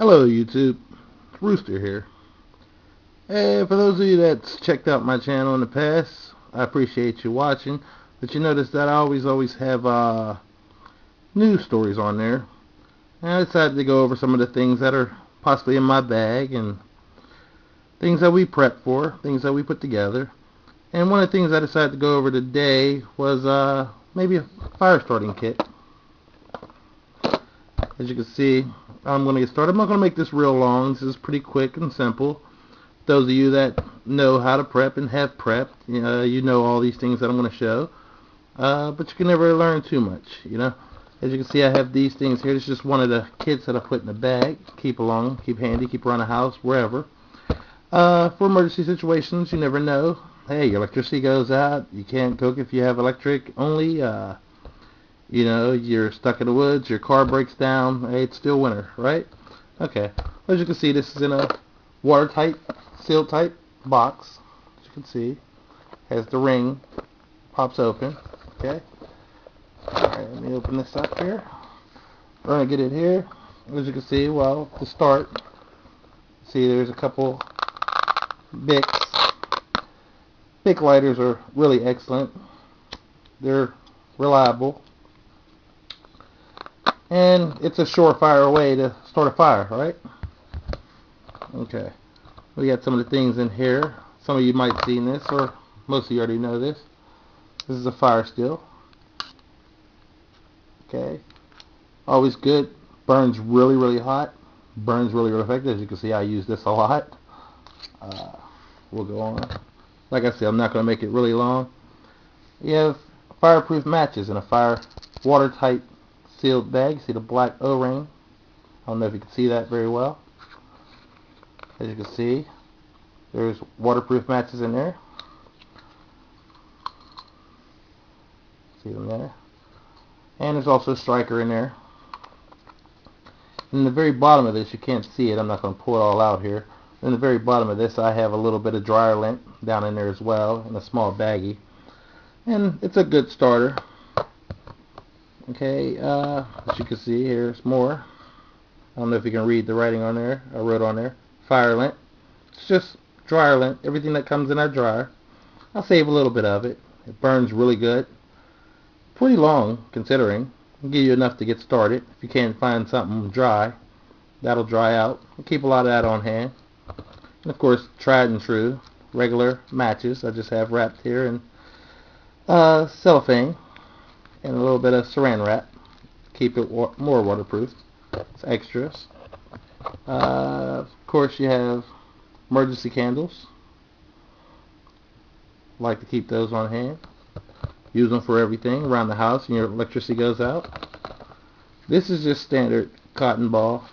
Hello YouTube, Rooster here. And for those of you that's checked out my channel in the past, I appreciate you watching. But you notice that I always have news stories on there. And I decided to go over some of the things that are possibly in my bag and things that we prep for, things that we put together. And one of the things I decided to go over today was maybe a fire starting kit. As you can see, I'm going to get started. I'm not going to make this real long. This is pretty quick and simple. Those of you that know how to prep and have prepped, you know all these things that I'm going to show. But you can never learn too much, As you can see, I have these things here. This is just one of the kits that I put in the bag. Keep along, keep handy, keep around the house, wherever. For emergency situations, you never know. Hey, your electricity goes out. You can't cook if you have electric only. You're stuck in the woods, your car breaks down, hey, it's still winter, right? Okay, as you can see, this is in a watertight, seal-tight box. As you can see, has the ring, pops open, okay? Alright, let me open this up here. We're going to get it here. As you can see, well, to start, see there's a couple Bics. Bic lighters are really excellent. They're reliable. And it's a surefire way to start a fire, right? Okay. We got some of the things in here. Some of you might have seen this, or most of you already know this. This is a fire steel. Okay. Always good. Burns really, really hot. Burns really, really effective. As you can see, I use this a lot. We'll go on. Like I said, I'm not going to make it really long. You have fireproof matches in a watertight sealed bag. See the black O-ring. I don't know if you can see that very well. As you can see, there's waterproof matches in there. See them there. And there's also a striker in there. In the very bottom of this, you can't see it. I'm not going to pull it all out here. In the very bottom of this, I have a little bit of dryer lint down in there as well, in a small baggie. And it's a good starter. Okay, as you can see, here's more. I don't know if you can read the writing on there. I wrote on there, fire lint. It's just dryer lint, everything that comes in our dryer. I'll save a little bit of it. It burns really good. Pretty long, considering. It'll give you enough to get started. If you can't find something dry, that'll dry out. We'll keep a lot of that on hand. And of course, tried and true, regular matches. I just have wrapped here in cellophane. And a little bit of saran wrap. Keep it more waterproof. It's extras. Of course, you have emergency candles. Like to keep those on hand. Use them for everything around the house when your electricity goes out. This is just standard cotton ball.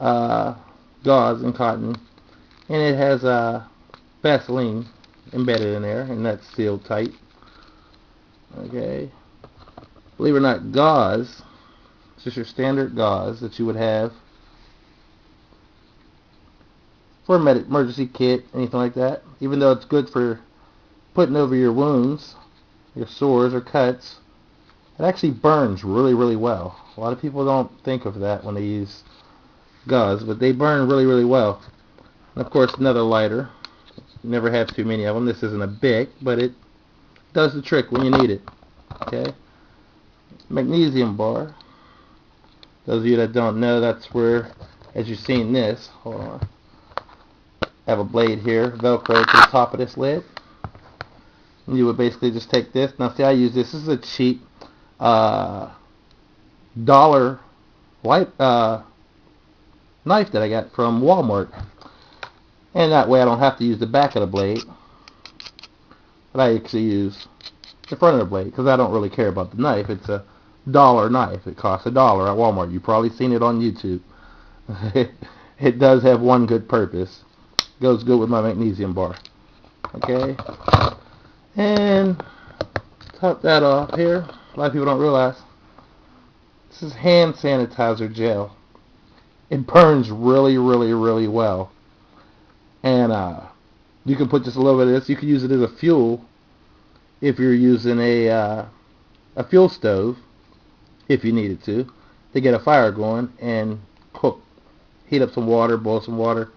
Gauze and cotton. And it has Vaseline embedded in there, and that's sealed tight. Okay. Believe it or not, gauze, it's just your standard gauze that you would have for an emergency kit, anything like that. Even though it's good for putting over your wounds, your sores or cuts, it actually burns really, really well. A lot of people don't think of that when they use gauze, but they burn really, really well. And of course, another lighter. You never have too many of them. This isn't a Bic, but it does the trick when you need it. Okay. Magnesium bar. Those of you that don't know, that's where, as you've seen this, hold on, I have a blade here, Velcro to the top of this lid. And you would basically just take this. Now see, I use this. This is a cheap dollar knife that I got from Walmart. And that way I don't have to use the back of the blade. But I actually use the front of the blade because I don't really care about the knife. It's a dollar knife. It costs $1 at Walmart. You've probably seen it on YouTube. It does have one good purpose. Goes good with my magnesium bar. Okay. And top that off here. A lot of people don't realize this is hand sanitizer gel. It burns really, really, really well. And you can put just a little bit of this. You can use it as a fuel if you're using a fuel stove, if you needed to get a fire going and cook heat up some water, boil some water.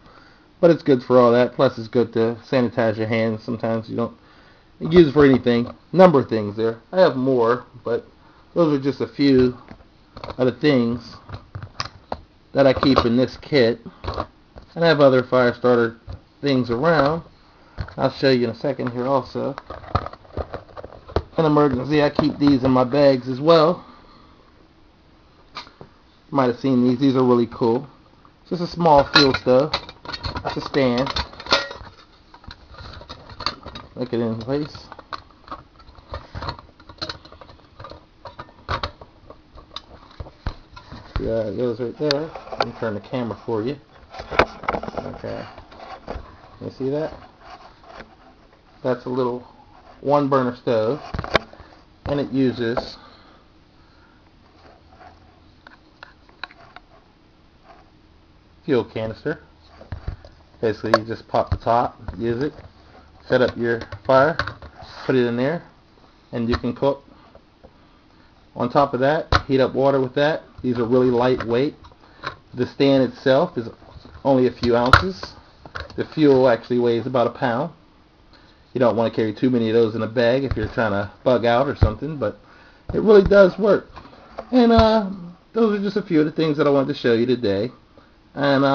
But it's good for all that. Plus, it's good to sanitize your hands. Sometimes you don't use it for anything. Number of things there. I have more, but those are just a few of the things that I keep in this kit. And I have other fire starter things around. I'll show you in a second here also. In emergency, I keep these in my bags as well. You might have seen these. These are really cool. It's just a small fuel stove. It's a stand. Look it in place. See how it goes right there. Let me turn the camera for you. Okay. You see that? That's a little one burner stove, and it uses fuel canister. Basically, you just pop the top, use it, set up your fire, put it in there, and you can cook. On top of that, heat up water with that. These are really lightweight. The stand itself is only a few ounces. The fuel actually weighs about a pound. You don't want to carry too many of those in a bag if you're trying to bug out or something, but it really does work. And those are just a few of the things that I wanted to show you today. And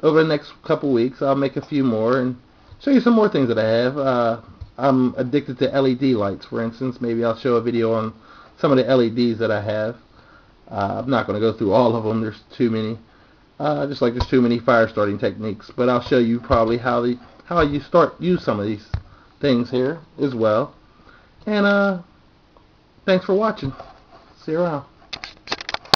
over the next couple weeks, I'll make a few more and show you some more things that I have. I'm addicted to LED lights, for instance. Maybe I'll show a video on some of the LEDs that I have. I'm not going to go through all of them. There's too many. Just like there's too many fire starting techniques. But I'll show you probably how you use some of these things here as well. And thanks for watching. See you around.